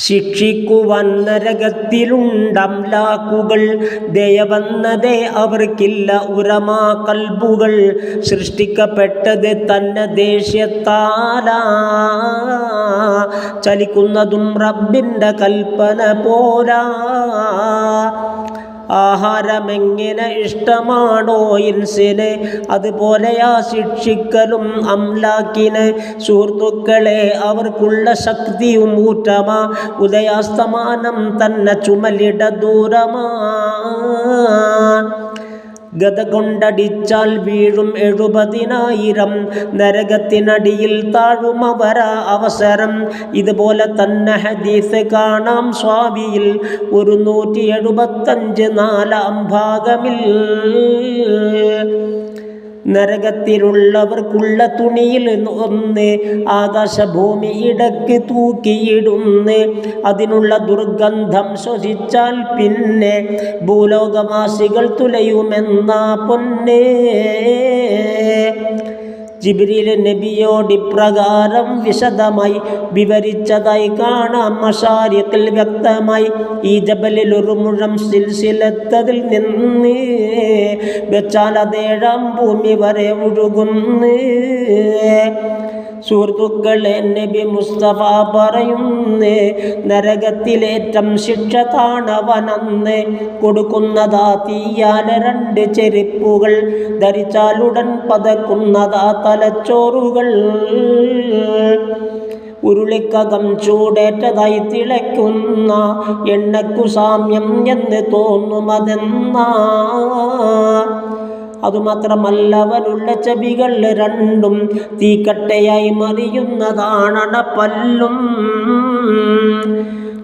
ശിക്ഷിക്കുവാൻ നരകത്തിലുണ്ടംലാക്കുകൾ, ദയവന്നതേ അവർക്കില്ല ഉരമാ കൽബുകൾ. സൃഷ്ടിക്കപ്പെട്ടത് തന്നെ ദേഷ്യത്താലാ, ചലിക്കുന്നതും റബ്ബിൻ്റെ കൽപ്പന പോലാ. ആഹാരമെങ്ങനെ ഇഷ്ടമാണോ ഇൻസിന്, അതുപോലെയാ ശിക്ഷിക്കലും അംലാക്കിന്. സുഹൃത്തുക്കളെ, അവർക്കുള്ള ശക്തിയും ഊറ്റമാ, ഉദയാസ്തമാനം തന്നെ ചുമലിട ദൂരമാ. ഗത കൊണ്ടടിച്ചാൽ വീഴും 70,000, നരകത്തിനടിയിൽ താഴുമവരാ അവസരം. ഇതുപോലെ തന്നെ ഹദീസ് കാണാം സ്വാവിയിൽ 175 4 ഭാഗമിൽ. നരകത്തിലുള്ളവർക്കുള്ള തുണിയിൽ ഒന്ന് ആകാശഭൂമി ഇടക്ക് തൂക്കിയിടുന്ന്. അതിനുള്ള ദുർഗന്ധം ശ്വസിച്ചാൽ പിന്നെ ഭൂലോകവാസികൾ തുലയുമെന്നാ പൊന്നേ. ജിബ്രീൽ നബിയോടിപ്രകാരം വിശദമായി വിവരിച്ചതായി കാണാം മശാരിഖിൽ വ്യക്തമായി. ഈ ജബലിൽ ഒരു മുഴം സിൽസിലത്തതിൽ നിന്ന് വെച്ചാൽ അത് 7-ാം ഭൂമി വരെ ഒഴുകുന്നു. സുഹൃത്തുക്കളെ, നബി മുസ്തഫ പറയുന്നേ, നരകത്തിലേറ്റം ശിക്ഷ കാണവനന്ന്. കൊടുക്കുന്നതാ തീയാലെ 2 ചെരുപ്പുകൾ, ധരിച്ചാലുടൻ പതക്കുന്നതാ തലച്ചോറുകൾ. ഉരുളിക്കകം ചൂടേറ്റതായി തിളയ്ക്കുന്ന എണ്ണക്കു സാമ്യം എന്ന് തോന്നുമതെന്നാ. അതുമാത്രമല്ല, അവനുള്ള ചെവികൾ 2ഉം തീക്കട്ടയായി മറിയുന്നതാണടപ്പല്ലും.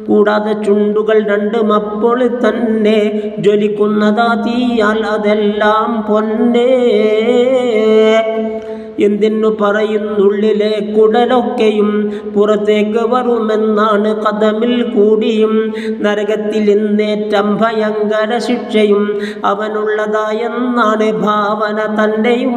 കൂടാതെ ചുണ്ടുകൾ 2ഉം അപ്പോൾ തന്നെ ജ്വലിക്കുന്നതാ തീയാൽ. അതെല്ലാം പൊന്നേ. എന്തിനു പറയുന്നുള്ളിലെ കുടലൊക്കെയും പുറത്തേക്ക് വരുമെന്നാണ് കഥമിൽ കൂടിയും. നരകത്തിൽ ഇന്നേറ്റം ഭയങ്കര ശിക്ഷയും അവനുള്ളതായെന്നാണ് ഭാവന തന്നെയും.